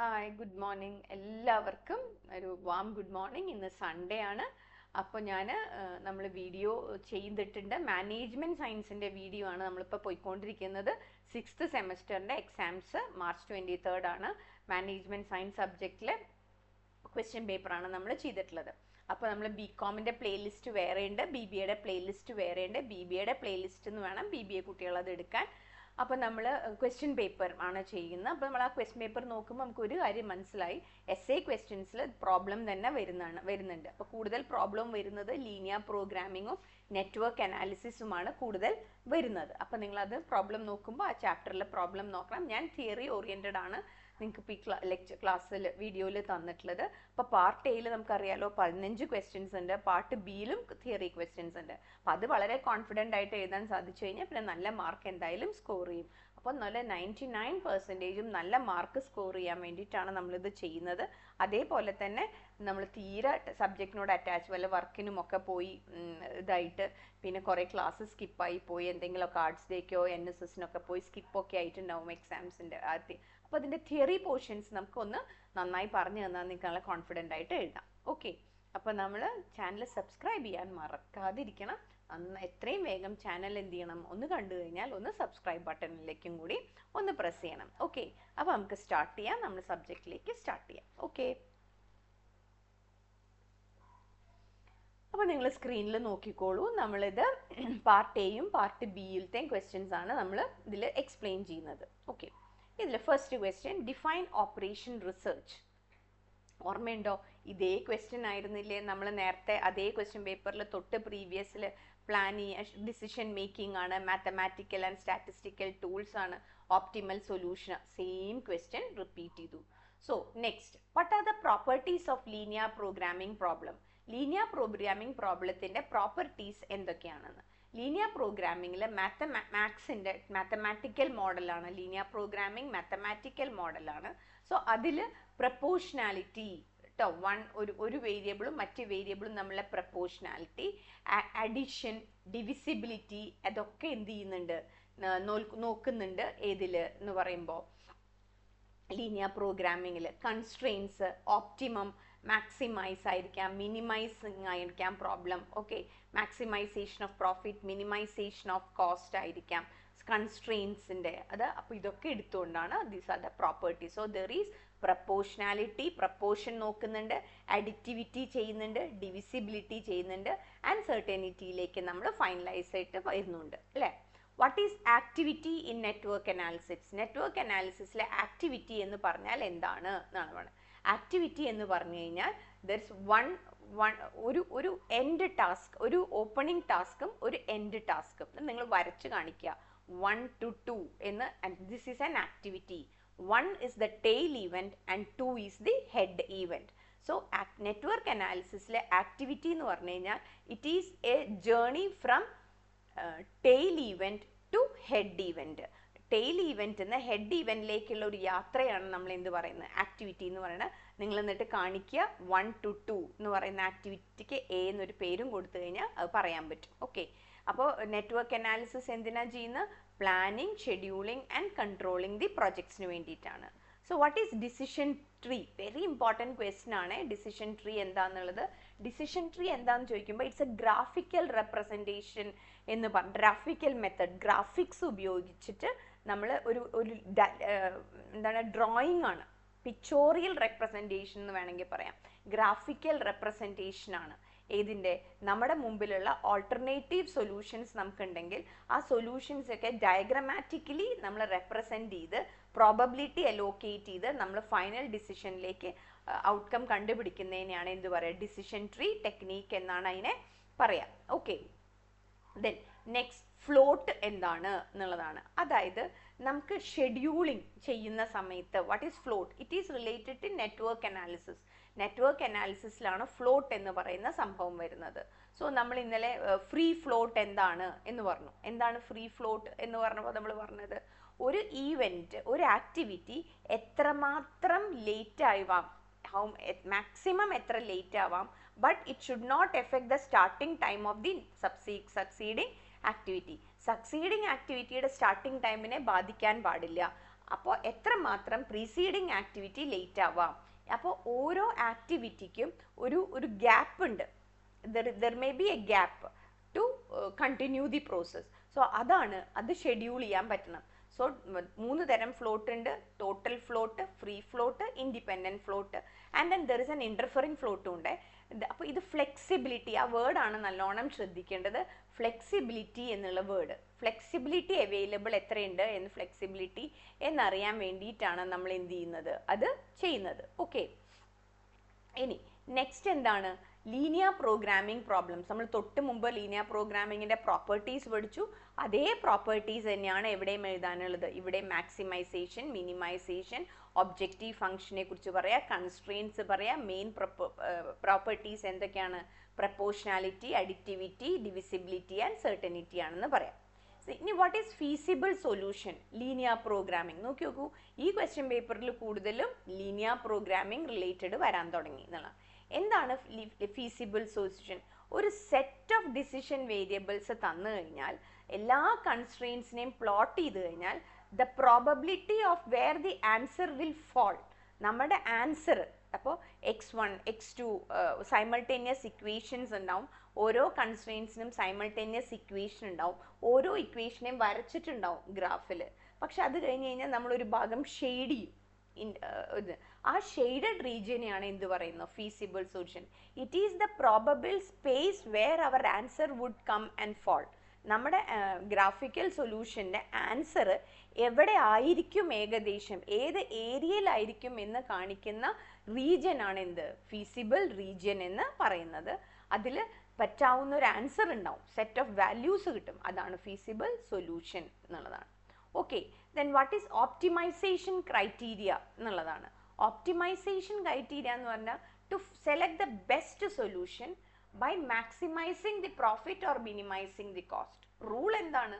Hi good morning എല്ലാവർക്കും ഒരു warm good morning. ഇന്ന് സൺഡേ ആണ്. അപ്പോൾ നമ്മൾ വീഡിയോ ചെയ്തിട്ടുണ്ട്. മാനേജ്മെൻറ്റ് സയൻസിൻ്റെ വീഡിയോ ആണ് നമ്മളിപ്പോൾ പോയിക്കൊണ്ടിരിക്കുന്നത്. 6th സെമസ്റ്ററിൻ്റെ എക്സാംസ് March 23 ആണ്. മാനേജ്മെൻറ്റ് സയൻസ് സബ്ജക്റ്റിലെ ക്വസ്റ്റ്യൻ പേപ്പറാണ് നമ്മൾ ചെയ്തിട്ടുള്ളത്. അപ്പോൾ നമ്മൾ BComൻ്റെ പ്ലേലിസ്റ്റ് വേറെയുണ്ട്, BBAയുടെ പ്ലേലിസ്റ്റ് വേറെയുണ്ട്. BBAയുടെ പ്ലേലിസ്റ്റ് എന്ന് വേണം BBA കുട്ടികളത് എടുക്കാൻ. അപ്പോൾ നമ്മൾ ക്വസ്റ്റ്യൻ പേപ്പർ ആണ് ചെയ്യുന്നത്. അപ്പോൾ നമ്മൾ ആ ക്വസ്റ്റ്യൻ പേപ്പർ നോക്കുമ്പോൾ നമുക്ക് ഒരു കാര്യം മനസ്സിലായി, essay ക്വസ്റ്റ്യൻസിൽ പ്രോബ്ലം തന്നെ വരുന്നുണ്ട്. അപ്പോൾ കൂടുതൽ പ്രോബ്ലം വരുന്നത് ലീനിയർ പ്രോഗ്രാമിങ്ങും നെറ്റ്വർക്ക് അനാലിസിസുമാണ് കൂടുതൽ വരുന്നത്. അപ്പോൾ നിങ്ങളത് പ്രോബ്ലം നോക്കുമ്പോൾ ആ ചാപ്റ്ററിലെ പ്രോബ്ലം നോക്കണം. ഞാൻ തിയറി ഓറിയൻറ്റഡ് ആണ് നിങ്ങൾക്ക് ഇപ്പോൾ ഈ ക്ലാസ്സിൽ വീഡിയോയിൽ തന്നിട്ടുള്ളത്. അപ്പോൾ പാർട്ട് എയിൽ നമുക്കറിയാലോ 15 ക്വസ്റ്റ്യൻസ് ഉണ്ട്, പാർട്ട് ബിയിലും തിയറി ക്വസ്റ്റ്യൻസ് ഉണ്ട്. അപ്പോൾ അത് വളരെ കോൺഫിഡൻ്റ് ആയിട്ട് എഴുതാൻ സാധിച്ചു കഴിഞ്ഞാൽ പിന്നെ നല്ല മാർക്ക് എന്തായാലും സ്കോർ ചെയ്യും. അപ്പോൾ നല്ല 99% നല്ല മാർക്ക് സ്കോർ ചെയ്യാൻ വേണ്ടിയിട്ടാണ് നമ്മളിത് ചെയ്യുന്നത്. അതേപോലെ തന്നെ നമ്മൾ തീരെ സബ്ജക്റ്റിനോട് അറ്റാച്ച് വല്ല വർക്കിനും ഒക്കെ പോയി ഇതായിട്ട് പിന്നെ കുറേ ക്ലാസ് സ്കിപ്പായി പോയി എന്തെങ്കിലുമൊക്കെ ആർട്സ് ഡേക്കോ NSSനൊക്കെ പോയി സ്കിപ്പൊക്കെ ആയിട്ടുണ്ടാവും എക്സാംസിൻ്റെ ആദ്യം. അപ്പോൾ അതിൻ്റെ തിയറി പോർഷൻസ് നമുക്കൊന്ന് നന്നായി പറഞ്ഞു തന്നാൽ നിങ്ങൾക്ക് നല്ല കോൺഫിഡൻ്റ് ആയിട്ട് എഴുതാം. ഓക്കെ, അപ്പോൾ നമ്മൾ ചാനൽ സബ്സ്ക്രൈബ് ചെയ്യാൻ മറക്കാതിരിക്കണം. എത്രയും വേഗം ചാനൽ എന്ത് ചെയ്യണം, ഒന്ന് കണ്ടു കഴിഞ്ഞാൽ ഒന്ന് സബ്സ്ക്രൈബ് ബട്ടണിലേക്കും കൂടി ഒന്ന് പ്രസ് ചെയ്യണം. ഓക്കെ, അപ്പോൾ നമുക്ക് സ്റ്റാർട്ട് ചെയ്യാം. നമ്മൾ സബ്ജക്റ്റിലേക്ക് സ്റ്റാർട്ട് ചെയ്യാം. ഓക്കെ, അപ്പോൾ നിങ്ങൾ സ്ക്രീനിൽ നോക്കിക്കോളൂ. നമ്മളിത് പാർട്ട് എയും പാർട്ട് ബിയിലത്തെയും ക്വസ്റ്റ്യൻസ് ആണ് നമ്മൾ ഇതിൽ എക്സ്പ്ലെയിൻ ചെയ്യുന്നത്. ഓക്കെ, ഇതിൽ first question, define operation research. ഓർമ്മയുണ്ടോ? ഇതേ ക്വസ്റ്റ്യൻ ആയിരുന്നില്ലേ നമ്മൾ നേരത്തെ അതേ ക്വസ്റ്റ്യൻ പേപ്പറിൽ തൊട്ട് പ്രീവിയസിൽ പ്ലാനിങ് ഡിസിഷൻ മേക്കിംഗ് ആണ്, മാത്തമാറ്റിക്കൽ ആൻഡ് സ്റ്റാറ്റിസ്റ്റിക്കൽ ടൂൾസ് ആണ്, optimal solution. Same question repeat ചെയ്തു. So next, what are the properties of linear programming problem? Linear programming പ്രോബ്ലത്തിൻ്റെ പ്രോപ്പർട്ടീസ് എന്തൊക്കെയാണെന്ന്. ലീനിയർ പ്രോഗ്രാമിങ്ങിൽ മാത്സിൻ്റെ മാത്തമാറ്റിക്കൽ മോഡലാണ്. ലീനിയർ പ്രോഗ്രാമിംഗ് മാത്തമാറ്റിക്കൽ മോഡലാണ്. സോ അതിൽ പ്രപ്പോർഷനാലിറ്റി കേട്ടോ, ഒരു വേരിയബിളും മറ്റ് വേരിയബിളും തമ്മിലുള്ള പ്രപ്പോർഷനാലിറ്റി, അഡിഷൻ, ഡിവിസിബിലിറ്റി, അതൊക്കെ എന്ത് ചെയ്യുന്നുണ്ട്, നോക്കുന്നുണ്ട്. ഏതിൽ എന്ന് പറയുമ്പോൾ ലീനിയർ പ്രോഗ്രാമിങ്ങിൽ കൺസ്ട്രെയിൻസ്, ഓപ്റ്റിമം, മാക്സിമൈസ് ആയിരിക്കാം, മിനിമൈസിങ് ആയിരിക്കാം problem. Okay, maximisation of profit, minimisation of cost ആയിരിക്കാം കൺസ്ട്രെയിൻസിൻ്റെ അത്. അപ്പോൾ ഇതൊക്കെ എടുത്തുകൊണ്ടാണ് these are the properties. So there is proportionality, proportion നോക്കുന്നുണ്ട്, അഡിറ്റിവിറ്റി ചെയ്യുന്നുണ്ട്, ഡിവിസിബിലിറ്റി ചെയ്യുന്നുണ്ട്, ആൻഡ് സെർട്ടനിറ്റിയിലേക്ക് നമ്മൾ ഫൈനലൈസ് ആയിട്ട് വരുന്നുണ്ട് അല്ലേ. What is activity in network analysis? Network അനാലിസിസിലെ ആക്ടിവിറ്റി എന്ന് പറഞ്ഞാൽ എന്താണ് എന്നാണ്. ആക്ടിവിറ്റി എന്ന് പറഞ്ഞു കഴിഞ്ഞാൽ ദർസ് ഒരു എൻഡ് ടാസ്ക്, ഒരു ഓപ്പണിംഗ് ടാസ്കും ഒരു എൻഡ് ടാസ്കും നിങ്ങൾ വരച്ച് കാണിക്കുക. 1 to 2 എന്ന്. This is an activity. 1 is the tail event and 2 is the head event. So network അനാലിസിസിലെ ആക്ടിവിറ്റി എന്ന് പറഞ്ഞു കഴിഞ്ഞാൽ it is a journey from tail event to head event. Tail event നിന്ന് ഹെഡ് ഇവൻറ്റിലേക്കുള്ള ഒരു യാത്രയാണ് നമ്മൾ എന്ത് പറയുന്നത്, ആക്ടിവിറ്റി എന്ന് പറയുന്നത്. നിങ്ങൾ എന്നിട്ട് കാണിക്കുക 1 to 2 എന്ന് പറയുന്ന ആക്ടിവിറ്റിക്ക് A എന്നൊരു പേരും കൊടുത്തു കഴിഞ്ഞാൽ അത് പറയാൻ പറ്റും. ഓക്കെ, അപ്പോൾ നെറ്റ്വർക്ക് അനാലിസിസ് എന്തിനാ ചെയ്യുന്നത്? Planning, scheduling and controlling the പ്രൊജക്ട്സിന് വേണ്ടിയിട്ടാണ്. So what is decision tree? Very important question ആണ് ഡിസിഷൻ ട്രീ എന്താണെന്നുള്ളത്. ഡിസിഷൻ ട്രീ എന്താണെന്ന് ചോദിക്കുമ്പോൾ ഇറ്റ്സ് എ ഗ്രാഫിക്കൽ റെപ്രസെൻറ്റേഷൻ എന്ന് പറഞ്ഞ ഗ്രാഫിക്കൽ മെത്തഡ്, ഗ്രാഫിക്സ് ഉപയോഗിച്ചിട്ട് നമ്മൾ ഒരു എന്താണ് ഡ്രോയിങ് ആണ്. പിക്ചോറിയൽ റെപ്രസെൻറ്റേഷൻ എന്ന് വേണമെങ്കിൽ പറയാം. ഗ്രാഫിക്കൽ റെപ്രസെൻറ്റേഷൻ ആണ് ഏതിൻ്റെ? നമ്മുടെ മുമ്പിലുള്ള ഓൾട്ടർനേറ്റീവ് സൊല്യൂഷൻസ് നമുക്കുണ്ടെങ്കിൽ ആ സൊല്യൂഷൻസ് ഒക്കെ ഡയഗ്രമാറ്റിക്കലി നമ്മൾ റെപ്രസെൻറ്റ് ചെയ്ത് പ്രോബബിലിറ്റി അലോക്കേറ്റ് ചെയ്ത് നമ്മൾ ഫൈനൽ ഡിസിഷനിലേക്ക് ഔട്ട്കം കണ്ടുപിടിക്കുന്നതിനെയാണ് എന്ത് പറയുക, ഡിസിഷൻ ട്രീ ടെക്നീക്ക് എന്നാണ് അതിനെ പറയാം. ഓക്കെ, ദെൻ നെക്സ്റ്റ് ഫ്ലോട്ട് എന്താണ് എന്നുള്ളതാണ്. അതായത് നമുക്ക് ഷെഡ്യൂളിംഗ് ചെയ്യുന്ന സമയത്ത് what is float? It is related to network analysis. Network അനാലിസിസിലാണ് ഫ്ലോട്ട് എന്ന് പറയുന്ന സംഭവം വരുന്നത്. സോ നമ്മൾ ഇന്നലെ ഫ്രീ ഫ്ലോട്ട് എന്താണ് എന്ന് പറഞ്ഞു. എന്താണ് ഫ്രീ ഫ്ലോട്ട് എന്ന് പറഞ്ഞപ്പോൾ നമ്മൾ പറഞ്ഞത് ഒരു ഈവൻറ്റ്, ഒരു ആക്ടിവിറ്റി എത്രമാത്രം ലേറ്റ് ആവാം, മാക്സിമം എത്ര ലേറ്റ് ആവാം, but it should not effect the starting time of the succeeding activity. Succeeding ആക്ടിവിറ്റിയുടെ സ്റ്റാർട്ടിംഗ് ടൈമിനെ ബാധിക്കാൻ പാടില്ല. അപ്പോൾ എത്രമാത്രം പ്രീസീഡിങ് ആക്ടിവിറ്റി ലേറ്റ് ആവാം. അപ്പോൾ ഓരോ ആക്ടിവിറ്റിക്കും ഒരു ഗ്യാപ്പ് ഉണ്ട്. there may be a gap to continue the process. So അത് ഷെഡ്യൂൾ ചെയ്യാൻ പറ്റണം. സോ 3 തരം ഫ്ലോട്ട് ഉണ്ട്: total float, free float, independent float, and then there is an interfering ഫ്ലോട്ടും ഉണ്ട്. അപ്പോൾ ഇത് ഫ്ലെക്സിബിലിറ്റി, ആ വേർഡാണ് നല്ലോണം ശ്രദ്ധിക്കേണ്ടത്. ഫ്ലെക്സിബിലിറ്റി എന്നുള്ള വേർഡ്, ഫ്ലെക്സിബിലിറ്റി അവൈലബിൾ എത്രയുണ്ട് എന്ന് ഫ്ലെക്സിബിലിറ്റി എന്നറിയാൻ വേണ്ടിയിട്ടാണ് നമ്മൾ എന്ത് ചെയ്യുന്നത്, അത് ചെയ്യുന്നത്. ഓക്കെ, ഇനി നെക്സ്റ്റ് എന്താണ്? Linear programming problems. നമ്മൾ തൊട്ട് മുമ്പ് ലീനിയർ പ്രോഗ്രാമിങ്ങിൻ്റെ പ്രോപ്പർട്ടീസ് പഠിച്ചു. അതേ പ്രോപ്പർട്ടീസ് തന്നെയാണ് എവിടെയും എഴുതാനുള്ളത്. ഇവിടെ മാക്സിമൈസേഷൻ, മിനിമൈസേഷൻ, ഒബ്ജക്റ്റീവ് ഫംഗ്ഷനെ കുറിച്ച് പറയാം, കൺസ്ട്രെയിൻസ് പറയാം, മെയിൻ പ്രോപ്പർട്ടീസ് എന്തൊക്കെയാണ്? Proportionality, additivity, divisibility and certainty ആണെന്ന് പറയാം. ഇനി what is feasible solution linear programming? നോക്കി നോക്കൂ, ഈ ക്വസ്റ്റ്യൻ പേപ്പറിൽ കൂടുതലും ലീനിയർ പ്രോഗ്രാമിംഗ് റിലേറ്റഡ് വരാൻ തുടങ്ങി എന്നുള്ളതാണ്. എന്താണ് ഫീസിബിൾ സൊല്യൂഷൻ? ഒരു സെറ്റ് ഓഫ് ഡിസിഷൻ വേരിയബിൾസ് തന്നു കഴിഞ്ഞാൽ, എല്ലാ കൺസ്ട്രെയിൻസിനെയും പ്ലോട്ട് ചെയ്ത് കഴിഞ്ഞാൽ, the probability of where the answer will fall, നമ്മുടെ ആൻസർ, അപ്പോൾ x1 x2 സൈമൾട്ടേനിയസ് ഇക്വേഷൻസ് ഉണ്ടാവും. ഓരോ കൺസ്ട്രെയിൻസിനും സൈമൾട്ടേനിയസ് ഇക്വേഷൻ ഉണ്ടാവും. ഓരോ ഇക്വേഷനെയും വരച്ചിട്ടുണ്ടാവും ഗ്രാഫിൽ. പക്ഷെ അത് കഴിഞ്ഞ് കഴിഞ്ഞാൽ നമ്മളൊരു ഭാഗം ഷെയ്ഡ് ചെയ്യും. ആ ഷെയ്ഡഡ് റീജിയനെയാണ് എന്ത് പറയുന്നത്? Feasible solution. It is the probable space where our answer would come and fall. നമ്മുടെ ഗ്രാഫിക്കൽ സൊല്യൂഷൻ്റെ ആൻസർ എവിടെ ആയിരിക്കും, ഏകദേശം ഏത് ഏരിയയിലായിരിക്കും എന്ന് കാണിക്കുന്ന റീജിയൻ ആണ് എന്ത്? ഫീസിബിൾ റീജിയൻ എന്ന് പറയുന്നത്. അതിൽ പറ്റാവുന്ന ഒരു ആൻസർ ഉണ്ടാവും, സെറ്റ് ഓഫ് വാല്യൂസ് കിട്ടും, അതാണ് ഫീസിബിൾ സൊല്യൂഷൻ എന്നുള്ളതാണ്. Okay, then what is optimization criteria എന്നുള്ളതാണ്. ഓപ്റ്റിമൈസേഷൻ ക്രൈറ്റീരിയ എന്ന് പറഞ്ഞാൽ to select the best solution by maximizing the profit or minimizing the cost. Rule എന്താണ്?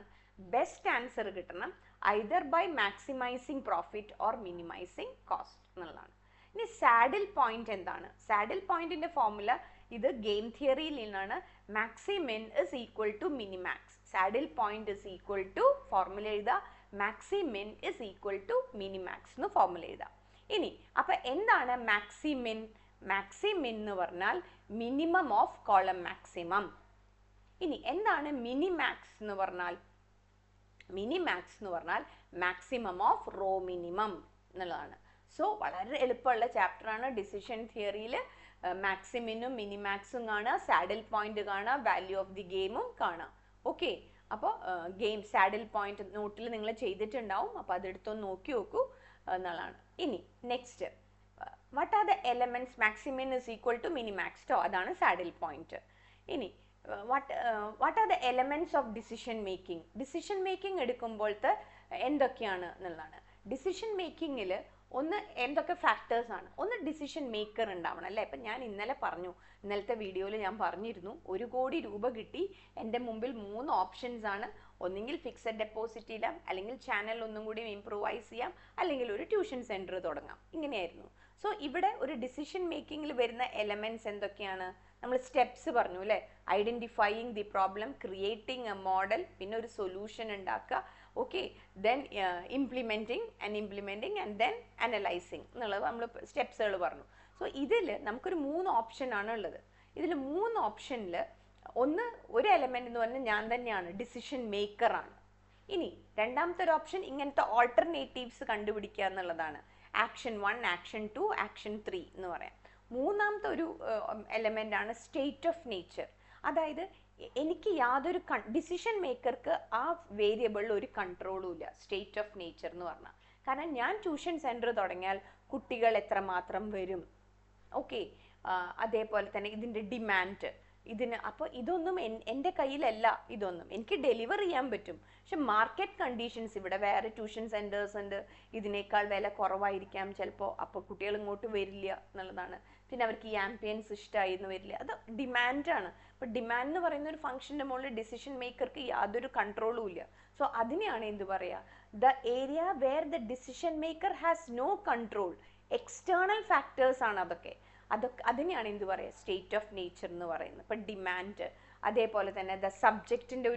ബെസ്റ്റ് ആൻസർ കിട്ടണം either by maximizing profit or minimizing cost എന്നുള്ളതാണ്. ഇനി saddle point എന്താണ്? Saddle പോയിന്റിന്റെ formula ഇത് ഗെയിം തിയറിയിൽ നിന്നാണ്. Maximin is equal to minimax. Saddle point is equal to, formula എഴുതുക, maximin is equal to minimax എന്ന് ഫോർമുല എഴുതുക. ഇനി അപ്പൊ എന്താണ് മാക്സിമിൻ? മാക്സിമിൻ എന്ന് പറഞ്ഞാൽ മിനിമം ഓഫ് കോളം മാക്സിമം. ഇനി എന്താണ് മിനിമാക്സ് എന്ന് പറഞ്ഞാൽ? മിനിമാക്സ് എന്ന് പറഞ്ഞാൽ മാക്സിമം ഓഫ് റോ മിനിമം എന്നുള്ളതാണ്. സോ വളരെ എളുപ്പമുള്ള ചാപ്റ്ററാണ്. ഡിസിഷൻ തിയറിയിൽ മാക്സിമിനും മിനിമാക്സും കാണുക, സാഡിൽ പോയിന്റ് കാണുക, വാല്യൂ ഓഫ് ദി ഗെയിമും കാണുക. ഓക്കെ, അപ്പോൾ ഗെയിം സാഡിൽ പോയിന്റ് നോട്ടിൽ നിങ്ങൾ ചെയ്തിട്ടുണ്ടാവും, അപ്പോൾ അതെടുത്തൊന്ന് നോക്കി നോക്കൂ എന്നുള്ളതാണ്. ഇനി next, what are the elements? Maximin is equal to minimax. അതാണ് സാഡിൽ പോയിന്റ്. ഇനി what are the elements of decision making? Decision making എടുക്കുമ്പോഴത്തെ എന്തൊക്കെയാണ് എന്നുള്ളതാണ്. ഡിസിഷൻ മേക്കിങ്ങിൽ ഒന്ന് എന്തൊക്കെ ഫാക്ടേഴ്സ് ആണ്? ഒന്ന് ഡിസിഷൻ മേക്കർ ഉണ്ടാവണം അല്ലേ. ഇപ്പം ഞാൻ ഇന്നലെ പറഞ്ഞു, ഇന്നലത്തെ വീഡിയോയിൽ ഞാൻ പറഞ്ഞിരുന്നു, 1 കോടി രൂപ കിട്ടി, എൻ്റെ മുമ്പിൽ 3 ഓപ്ഷൻസ് ആണ്. ഒന്നെങ്കിൽ ഫിക്സഡ് ഡെപ്പോസിറ്റ് ഇടാം, അല്ലെങ്കിൽ ചാനൽ ഒന്നും കൂടി ഇംപ്രൂവൈസ് ചെയ്യാം, അല്ലെങ്കിൽ ഒരു ട്യൂഷൻ സെൻറ്റർ തുടങ്ങാം. ഇങ്ങനെയായിരുന്നു. സോ ഇവിടെ ഒരു ഡിസിഷൻ മേക്കിങ്ങിൽ വരുന്ന എലമെൻറ്റ്സ് എന്തൊക്കെയാണ്? നമ്മൾ സ്റ്റെപ്സ് പറഞ്ഞു അല്ലേ. Identifying the problem, creating A model, പിന്നെ ഒരു സൊല്യൂഷൻ ഉണ്ടാക്കുക. Okay, then implementing and then analysing എന്നുള്ളത് നമ്മൾ സ്റ്റെപ്സുകൾ പറഞ്ഞു. സോ ഇതിൽ നമുക്കൊരു 3 ഓപ്ഷനാണ് ഉള്ളത്. ഇതിൽ 3 ഓപ്ഷനിൽ ഒരു എലമെന്റ് എന്ന് പറഞ്ഞാൽ ഞാൻ തന്നെയാണ്, ഡിസിഷൻ മേക്കറാണ്. ഇനി രണ്ടാമത്തെ ഒരു ഓപ്ഷൻ ഇങ്ങനത്തെ ഓൾട്ടർനേറ്റീവ്സ് കണ്ടുപിടിക്കുക എന്നുള്ളതാണ്. ആക്ഷൻ 1, ആക്ഷൻ 2, ആക്ഷൻ 3 എന്ന് പറയാം. മൂന്നാമത്തെ ഒരു എലമെന്റ് ആണ് സ്റ്റേറ്റ് ഓഫ് നേച്ചർ. അതായത് എനിക്ക് യാതൊരു ഡിസിഷൻ മേക്കർക്ക് ആ വേരിയബിളിൽ ഒരു കൺട്രോളും ഇല്ല, സ്റ്റേറ്റ് ഓഫ് നേച്ചർ എന്ന് പറഞ്ഞാൽ. കാരണം ഞാൻ ട്യൂഷൻ സെൻറ്റർ തുടങ്ങിയാൽ കുട്ടികൾ എത്രമാത്രം വരും, ഓക്കെ, അതേപോലെ തന്നെ ഇതിൻ്റെ ഡിമാൻഡ്, അപ്പോൾ ഇതൊന്നും എൻ്റെ കയ്യിലല്ല. ഇതൊന്നും എനിക്ക് ഡെലിവർ ചെയ്യാൻ പറ്റും, പക്ഷെ മാർക്കറ്റ് കണ്ടീഷൻസ്, ഇവിടെ വേറെ ട്യൂഷൻ സെൻറ്റേഴ്സ് ഉണ്ട്, ഇതിനേക്കാൾ വില കുറവായിരിക്കാം ചിലപ്പോൾ, അപ്പോൾ കുട്ടികൾ ഇങ്ങോട്ട് വരില്ല എന്നുള്ളതാണ്. പിന്നെ അവർക്ക് ഈ ആംബിയൻസ് ഇഷ്ടമായി എന്ന് വരില്ല, അത് ഡിമാൻഡാണ്. അപ്പോൾ ഡിമാൻഡ് എന്ന് പറയുന്ന ഒരു ഫംഗ്ഷൻ്റെ മുകളിൽ ഡിസിഷൻ മേക്കർക്ക് യാതൊരു കൺട്രോളും ഇല്ല. സോ അതിനെയാണ് എന്ത് പറയുക? The area where the decision maker has no control, external factors ആണ് അതൊക്കെ. അതിനെയാണ് എന്ത് പറയുക? സ്റ്റേറ്റ് ഓഫ് നേച്ചർ എന്ന് പറയുന്നത്. ഇപ്പം ഡിമാൻഡ്, അതേപോലെ തന്നെ ദ സബ്ജക്റ്റിൻ്റെ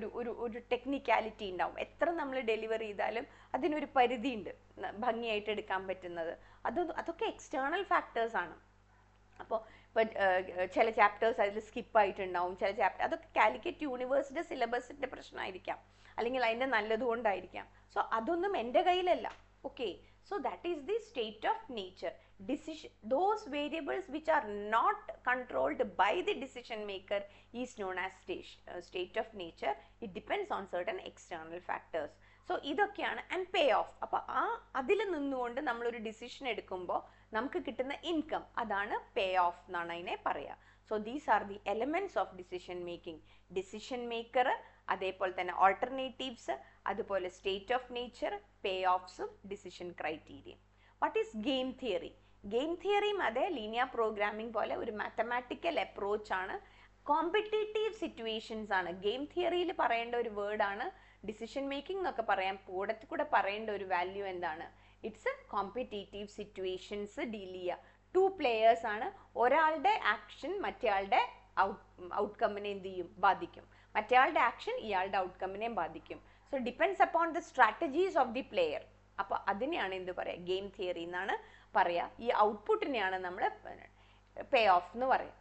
ഒരു ടെക്നിക്കാലിറ്റി ഉണ്ടാവും. എത്ര നമ്മൾ ഡെലിവർ ചെയ്താലും അതിനൊരു പരിധിയുണ്ട് ഭംഗിയായിട്ട് എടുക്കാൻ പറ്റുന്നത്. അതൊക്കെ എക്സ്റ്റേണൽ ഫാക്ടേഴ്സാണ്. അപ്പോൾ ഇപ്പോൾ ചില ചാപ്റ്റേഴ്സ് അതിൽ സ്കിപ്പായിട്ടുണ്ടാവും, ചില അതൊക്കെ കാലിക്കറ്റ് യൂണിവേഴ്സിറ്റി സിലബസിൻ്റെ പ്രശ്നമായിരിക്കാം, അല്ലെങ്കിൽ അതിൻ്റെ നല്ലതുകൊണ്ടായിരിക്കാം. സോ അതൊന്നും എൻ്റെ കയ്യിലല്ല. Okay, so that is the state of nature. Those variables which are not controlled by the decision maker is known as state of nature. It depends on certain external factors. So ഇതൊക്കെയാണ് and pay of. അപ്പോൾ അതിൽ നിന്നുകൊണ്ട് നമ്മളൊരു decision എടുക്കുമ്പോൾ നമുക്ക് കിട്ടുന്ന income, അതാണ് പേ of എന്നാണ് അതിനെ പറയുക. So these are the elements of decision making. Decision maker, അതേപോലെ തന്നെ ഓൾട്ടർനേറ്റീവ്സ്, അതുപോലെ സ്റ്റേറ്റ് ഓഫ് നേച്ചർ, പേ ഓഫ്സും decision criteria. What is game theory? Game തിയറിയും അതേ ലീനിയർ പ്രോഗ്രാമിംഗ് പോലെ ഒരു മാത്തമാറ്റിക്കൽ അപ്രോച്ച് ആണ്. കോമ്പറ്റേറ്റീവ് സിറ്റുവേഷൻസ് ആണ് ഗെയിം തിയറിയിൽ പറയേണ്ട ഒരു വേർഡാണ്. ഡിസിഷൻ മേക്കിംഗ് എന്നൊക്കെ പറയാൻ കൂടെ പറയേണ്ട ഒരു വാല്യൂ എന്താണ്? It's A competitive situations deal ചെയ്യുക. 2 players ആണ്. ഒരാളുടെ ആക്ഷൻ മറ്റേയാളുടെ ഔട്ട്കമ്മിനെ എന്ത് ചെയ്യും? ബാധിക്കും. മറ്റേയാളുടെ ആക്ഷൻ ഇയാളുടെ ഔട്ട്കമ്മിനെ ബാധിക്കും. So depends upon the strategies of the player. അപ്പോൾ അതിനെയാണ് എന്ത് പറയുക? ഗെയിം തിയറി എന്നാണ് പറയുക. ഈ ഔട്ട്പുട്ടിനെയാണ് നമ്മൾ പേ ഓഫ് എന്ന് പറയുക.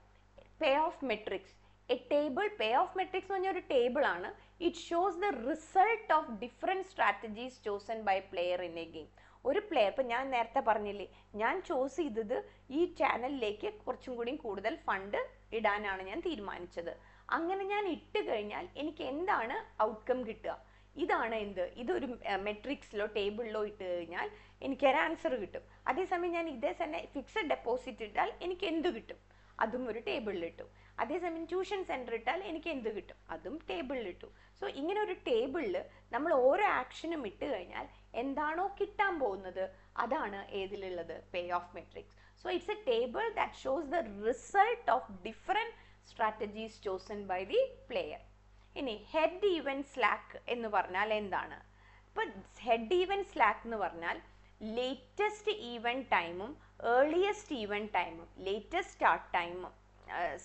പേ of matrix, a table. Pay of matrix എന്ന് പറഞ്ഞാൽ ഒരു ടേബിൾ ആണ്. It shows the result of different strategies chosen by player in a game. ഒരു പ്ലെയർ, ഇപ്പം ഞാൻ നേരത്തെ പറഞ്ഞില്ലേ, ഞാൻ ചോസ് ചെയ്തത് ഈ ചാനലിലേക്ക് കുറച്ചും കൂടി കൂടുതൽ ഫണ്ട് ഇടാനാണ് ഞാൻ തീരുമാനിച്ചത്. അങ്ങനെ ഞാൻ ഇട്ട് കഴിഞ്ഞാൽ എനിക്ക് എന്താണ് ഔട്ട്കം കിട്ടുക? ഇതാണ് ഇതൊരു മെട്രിക്സിലോ ടേബിളിലോ ഇട്ട് കഴിഞ്ഞാൽ എനിക്കൊരു ആൻസർ കിട്ടും. അതേസമയം ഞാൻ ഇതേ തന്നെ ഫിക്സഡ് ഡെപ്പോസിറ്റ് ഇട്ടാൽ എനിക്ക് എന്ത് കിട്ടും? അതും ഒരു ടേബിളിൽ ഇട്ടു. അതേസമയം ട്യൂഷൻ സെൻറ്റർ ഇട്ടാൽ എനിക്ക് എന്ത് കിട്ടും? അതും ടേബിളിൽ ഇട്ടു. സോ ഇങ്ങനെ ഒരു ടേബിളിൽ നമ്മൾ ഓരോ ആക്ഷനും ഇട്ട് കഴിഞ്ഞാൽ എന്താണോ കിട്ടാൻ പോകുന്നത് അതാണ് ഏതിലുള്ളത്? Pay of matrix. So it's a table that shows the result of different strategies chosen by the player. ഇനി ഹെഡ് ഈവൻറ്റ് സ്ലാക്ക് എന്ന് പറഞ്ഞാൽ എന്താണ്? ഇപ്പം ഹെഡ് ഈവൻറ്റ് സ്ലാക്ക് എന്ന് പറഞ്ഞാൽ ലേറ്റസ്റ്റ് ഈവൻറ്റ് ടൈമും ഏർലിയസ്റ്റ് ഈവൻറ്റ് ടൈമും, ലേറ്റസ്റ്റ്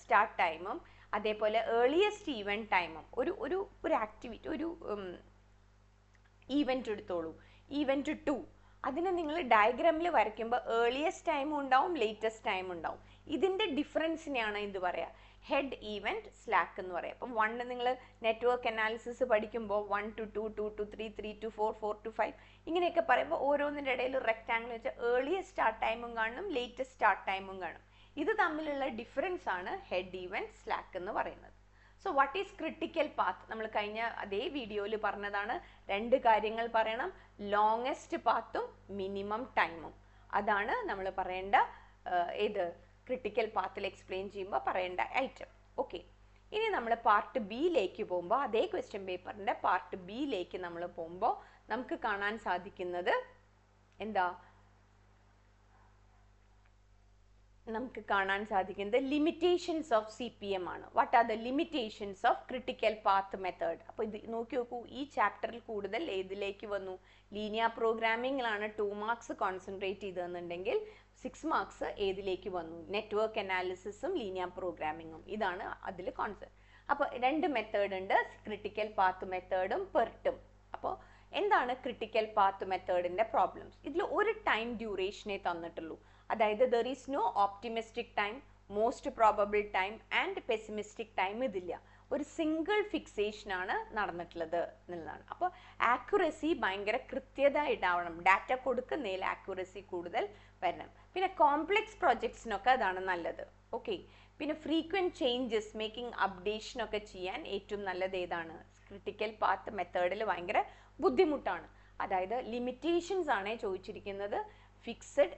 സ്റ്റാർട്ട് ടൈമും അതേപോലെ ഏർലിയസ്റ്റ് ഈവൻറ്റ് ടൈമും ഒരു ആക്ടിവിറ്റി, ഒരു ഈവൻറ്റ് എടുത്തോളൂ, ഈവൻറ്റ് 2. അതിനെ നിങ്ങൾ ഡയഗ്രാമിൽ വരയ്ക്കുമ്പോൾ ഏർലിയസ്റ്റ് ടൈമും ഉണ്ടാവും, ലേറ്റസ്റ്റ് ടൈമും ഉണ്ടാവും. ഇതിൻ്റെ ഡിഫറൻസിനെയാണ് എന്ത് പറയുക? ഹെഡ് ഈവൻറ്റ് സ്ലാക്ക് എന്ന് പറയാം. അപ്പം 1 നിങ്ങൾ നെറ്റ്വർക്ക് അനാലിസിസ് പഠിക്കുമ്പോൾ 1 to 2, 2 to 3, 3 to 4, 4 to 5 ഇങ്ങനെയൊക്കെ പറയുമ്പോൾ ഓരോന്നിൻ്റെ ഇടയിൽ റെക്റ്റാങ്കിൾ വെച്ചാൽ ഏർലിയസ്റ്റ് സ്റ്റാർട്ട് ടൈമും കാണും, ലേറ്റസ്റ്റ് സ്റ്റാർട്ട് ടൈമും കാണും. ഇത് തമ്മിലുള്ള ഡിഫറൻസ് ആണ് ഹെഡ് ഈവൻറ്റ് സ്ലാക്ക് എന്ന് പറയുന്നത്. So what is critical path? നമ്മൾ കഴിഞ്ഞ അതേ വീഡിയോയിൽ പറഞ്ഞതാണ്. 2 കാര്യങ്ങൾ പറയണം, ലോങ്ങസ്റ്റ് പാത്തും മിനിമം ടൈമും. അതാണ് നമ്മൾ പറയേണ്ട ഏത് ക്രിട്ടിക്കൽ പാത്തിൽ എക്സ്പ്ലെയിൻ ചെയ്യുമ്പോൾ പറയേണ്ട ഐറ്റം. ഓക്കെ, ഇനി നമ്മൾ പാർട്ട് ബിയിലേക്ക് പോകുമ്പോൾ, അതേ ക്വസ്റ്റ്യൻ പേപ്പറിൻ്റെ പാർട്ട് ബിയിലേക്ക് നമ്മൾ പോകുമ്പോൾ നമുക്ക് കാണാൻ സാധിക്കുന്നത് എന്താ? നമുക്ക് കാണാൻ സാധിക്കുന്നത് ലിമിറ്റേഷൻസ് ഓഫ് CPM ആണ്. What are the limitations of critical path method? അപ്പോൾ ഇത് നോക്കി നോക്കൂ, ഈ ചാപ്റ്ററിൽ കൂടുതൽ ഏതിലേക്ക് വന്നു? ലീനിയർ പ്രോഗ്രാമിങ്ങിലാണ് 2 മാർക്സ് കോൺസെൻട്രേറ്റ് ചെയ്തതെന്നുണ്ടെങ്കിൽ 6 മാർക്സ് ഏതിലേക്ക് വന്നു? നെറ്റ്വർക്ക് അനാലിസിസും ലീനിയർ പ്രോഗ്രാമിങ്ങും. ഇതാണ് അതിൽ കോൺസെപ്റ്റ്. അപ്പോൾ 2 മെത്തേഡ് ഉണ്ട്, ക്രിട്ടിക്കൽ പാത്ത് മെത്തേഡും പെർട്ടും. അപ്പോൾ എന്താണ് ക്രിട്ടിക്കൽ പാത്ത് മെത്തേഡിൻ്റെ പ്രോബ്ലംസ്? ഇതിൽ ഒരു ടൈം ഡ്യൂറേഷനെ തന്നിട്ടുള്ളൂ. അതായത് there is no optimistic time, most probable time and pessimistic time. ഇതില്ല, ഒരു സിംഗിൾ ഫിക്സേഷൻ ആണ് നടന്നിട്ടുള്ളത് എന്നുള്ളതാണ്. അപ്പോൾ ആക്യുറസി ഭയങ്കര കൃത്യത ഉണ്ടാവണം, ഡാറ്റ കൊടുക്കുന്നതിൽ ആക്യുറസി കൂടുതൽ വരണം. പിന്നെ കോംപ്ലെക്സ് പ്രൊജക്ട്സിനൊക്കെ അതാണ് നല്ലത്. ഓക്കെ, പിന്നെ ഫ്രീക്വൻറ്റ് ചേഞ്ചസ് മേക്കിംഗ് അപ്ഡേഷനൊക്കെ ചെയ്യാൻ ഏറ്റവും നല്ലത് ഏതാണ്? ക്രിട്ടിക്കൽ പാത്ത് മെത്തേഡിൽ ഭയങ്കര ബുദ്ധിമുട്ടാണ്. അതായത് ലിമിറ്റേഷൻസ് ആണ് ചോദിച്ചിരിക്കുന്നത്. ഫിക്സഡ്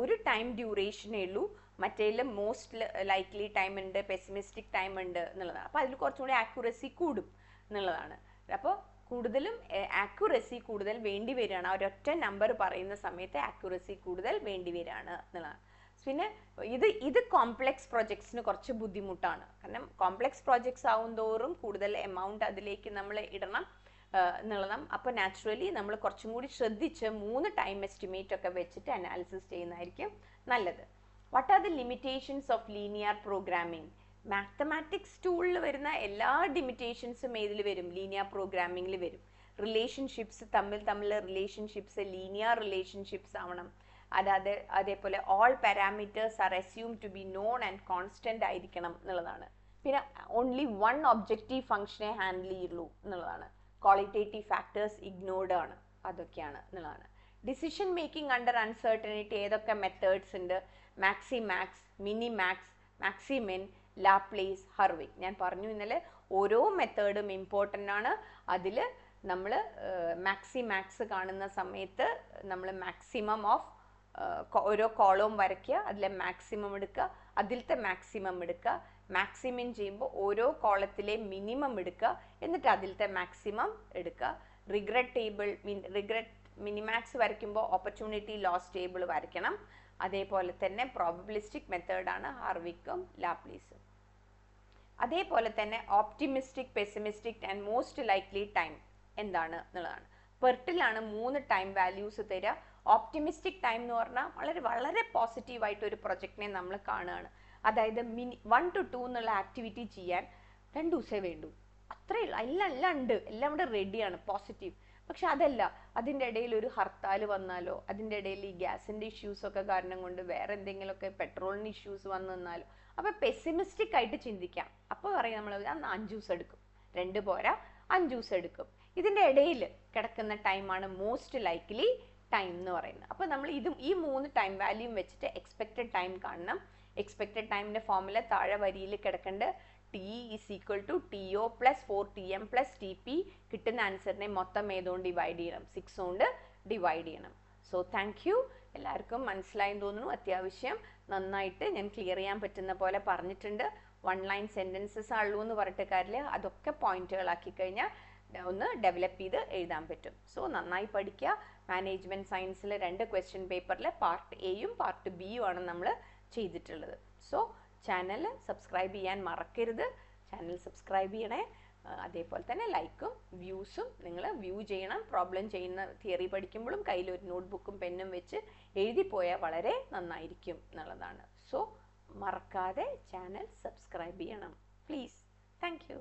ഒരു ടൈം ഡ്യൂറേഷനേ ഉള്ളൂ, മറ്റേതിൽ മോസ്റ്റ് ലൈക്ലി ടൈം ഉണ്ട്, പെസിമിസ്റ്റിക് ടൈം ഉണ്ട് എന്നുള്ളതാണ്. അപ്പോൾ അതിൽ കുറച്ചും കൂടി ആക്യുറസി കൂടും എന്നുള്ളതാണ്. അപ്പോൾ കൂടുതലും ആക്യുറസി കൂടുതൽ വേണ്ടി വരികയാണ്. ഒരൊറ്റ നമ്പർ പറയുന്ന സമയത്ത് ആക്യുറസി കൂടുതൽ വേണ്ടി വരികയാണ് എന്നുള്ളതാണ്. പിന്നെ ഇത് കോംപ്ലെക്സ് പ്രൊജക്ട്സിന് കുറച്ച് ബുദ്ധിമുട്ടാണ്. കാരണം കോംപ്ലെക്സ് പ്രൊജക്ട്സ് ആവും തോറും കൂടുതൽ എമൗണ്ട് അതിലേക്ക് നമ്മൾ ഇടണം എന്നുള്ളതാണ്. അപ്പോൾ നാച്ചുറലി നമ്മൾ കുറച്ചും കൂടി ശ്രദ്ധിച്ച് 3 ടൈം എസ്റ്റിമേറ്റ് ഒക്കെ വെച്ചിട്ട് അനാലിസിസ് ചെയ്യുന്നതായിരിക്കും നല്ലത്. What are the limitations of linear programming? Mathematics ടൂളിൽ വരുന്ന എല്ലാ ലിമിറ്റേഷൻസും ഏതിൽ വരും? ലീനിയർ പ്രോഗ്രാമിംഗിൽ വരും. റിലേഷൻഷിപ്സ് തമ്മിൽ റിലേഷൻഷിപ്സ് ലീനിയർ റിലേഷൻഷിപ്സ് ആവണം. അതേപോലെ all parameters are assume to be known and constant ആയിരിക്കണം എന്നുള്ളതാണ്. പിന്നെ ഓൺലി വൺ ഒബ്ജക്റ്റീവ് ഫംഗ്ഷനെ ഹാൻഡിൽ ചെയ്യുള്ളൂ എന്നുള്ളതാണ്. ക്വാളിറ്റേറ്റീവ് ഫാക്ടേഴ്സ് ഇഗ്നോർഡ് ആണ്, അതൊക്കെയാണ് എന്നുള്ളതാണ്. ഡിസിഷൻ മേക്കിംഗ് അണ്ടർ അൺസർട്ടനിറ്റി ഏതൊക്കെ മെത്തേഡ്സ് ഉണ്ട്? Maximax, minimax, maximin, Laplace, Hurwicz. ഞാൻ പറഞ്ഞു ഇന്നലെ ഓരോ മെത്തേഡും ഇമ്പോർട്ടൻ്റ് ആണ്. അതിൽ നമ്മൾ മാക്സിമാക്സ് കാണുന്ന സമയത്ത് നമ്മൾ മാക്സിമം ഓഫ് ഓരോ കോളവും വരയ്ക്കുക, അതിലെ മാക്സിമം എടുക്കുക, അതിലത്തെ മാക്സിമം എടുക്കുക. മാക്സിമിൻ ചെയ്യുമ്പോൾ ഓരോ കോളത്തിലെ മിനിമം എടുക്കുക, എന്നിട്ട് അതിലത്തെ മാക്സിമം എടുക്കുക. റിഗ്രറ്റ് മിനിമാക്സ് വരയ്ക്കുമ്പോൾ ഓപ്പർച്യൂണിറ്റി ലോസ് ടേബിൾ വരയ്ക്കണം. അതേപോലെ തന്നെ പ്രോബബിലിസ്റ്റിക് മെത്തേഡാണ് ഹാർവിക്കും ലാപ്ലേസും. അതേപോലെ തന്നെ optimistic, pessimistic and most likely time എന്താണ് എന്നുള്ളതാണ്. പെർട്ടിലാണ് 3 ടൈം വാല്യൂസ് തരിക. ഓപ്റ്റിമിസ്റ്റിക് ടൈം എന്ന് പറഞ്ഞാൽ വളരെ വളരെ പോസിറ്റീവായിട്ട് ഒരു പ്രൊജക്റ്റിനെ നമ്മൾ കാണുകയാണ്. അതായത് 1 to 2 എന്നുള്ള ആക്ടിവിറ്റി ചെയ്യാൻ 2 ദിവസമേ വേണ്ടൂ, അത്രയേ ഉള്ളൂ. എല്ലാം ഉണ്ട്, എല്ലാം ഇവിടെ റെഡിയാണ്, പോസിറ്റീവ്. പക്ഷെ അതല്ല, അതിൻ്റെ ഇടയിൽ ഒരു ഹർത്താൽ വന്നാലോ, അതിൻ്റെ ഇടയിൽ ഈ ഗ്യാസിൻ്റെ ഇഷ്യൂസൊക്കെ കാരണം കൊണ്ട് വേറെ എന്തെങ്കിലുമൊക്കെ പെട്രോളിന് ഇഷ്യൂസ് വന്നു നിന്നാലോ, അപ്പോൾ പെസിമിസ്റ്റിക് ആയിട്ട് ചിന്തിക്കാം. അപ്പോൾ പറയാം നമ്മൾ 5 ദിവസം എടുക്കും, 2 പോരാ 5 ദിവസം എടുക്കും. ഇതിൻ്റെ ഇടയിൽ കിടക്കുന്ന ടൈമാണ് മോസ്റ്റ് ലൈക്ലി ടൈം എന്ന് പറയുന്നത്. അപ്പോൾ നമ്മൾ ഈ 3 ടൈം വാല്യൂം വെച്ചിട്ട് എക്സ്പെക്റ്റഡ് ടൈം കാണണം. എക്സ്പെക്റ്റഡ് ടൈമിൻ്റെ ഫോർമുല താഴെ വരിയിൽ കിടക്കേണ്ട T is equal to TO + 4TM + TP. കിട്ടുന്ന ആൻസറിനെ മൊത്തം ഏതുകൊണ്ട് ഡിവൈഡ് ചെയ്യണം? 6 കൊണ്ട് ഡിവൈഡ് ചെയ്യണം. So thank you. എല്ലാവർക്കും മനസ്സിലായെന്ന് തോന്നുന്നു. അത്യാവശ്യം നന്നായിട്ട് ഞാൻ ക്ലിയർ ചെയ്യാൻ പറ്റുന്ന പോലെ പറഞ്ഞിട്ടുണ്ട്. 1 ലൈൻ സെൻറ്റൻസസ് ആണല്ലോ എന്ന് പറഞ്ഞിട്ട് കാര്യമില്ല, അതൊക്കെ പോയിന്റുകളാക്കി കഴിഞ്ഞാൽ ഒന്ന് ഡെവലപ്പ് ചെയ്ത് എഴുതാൻ പറ്റും. സോ നന്നായി പഠിക്കുക. മാനേജ്മെൻറ്റ് സയൻസിൽ 2 ക്വസ്റ്റ്യൻ പേപ്പറിൽ പാർട്ട് എയും പാർട്ട് ബിയും ആണ് നമ്മൾ ചെയ്തിട്ടുള്ളത്. സോ ചാനൽ സബ്സ്ക്രൈബ് ചെയ്യാൻ മറക്കരുത്. ചാനൽ സബ്സ്ക്രൈബ് ചെയ്യണേ. അതേപോലെ തന്നെ ലൈക്കും വ്യൂസും നിങ്ങൾ വ്യൂ ചെയ്യണം. പ്രോബ്ലം ചെയ്യുന്ന തിയറി പഠിക്കുമ്പോഴും കയ്യിൽ ഒരു നോട്ട്ബുക്കും പെന്നും വെച്ച് എഴുതിപ്പോയാൽ വളരെ നന്നായിരിക്കും എന്നുള്ളതാണ്. സോ മറക്കാതെ ചാനൽ സബ്സ്ക്രൈബ് ചെയ്യണം പ്ലീസ്. Thank you.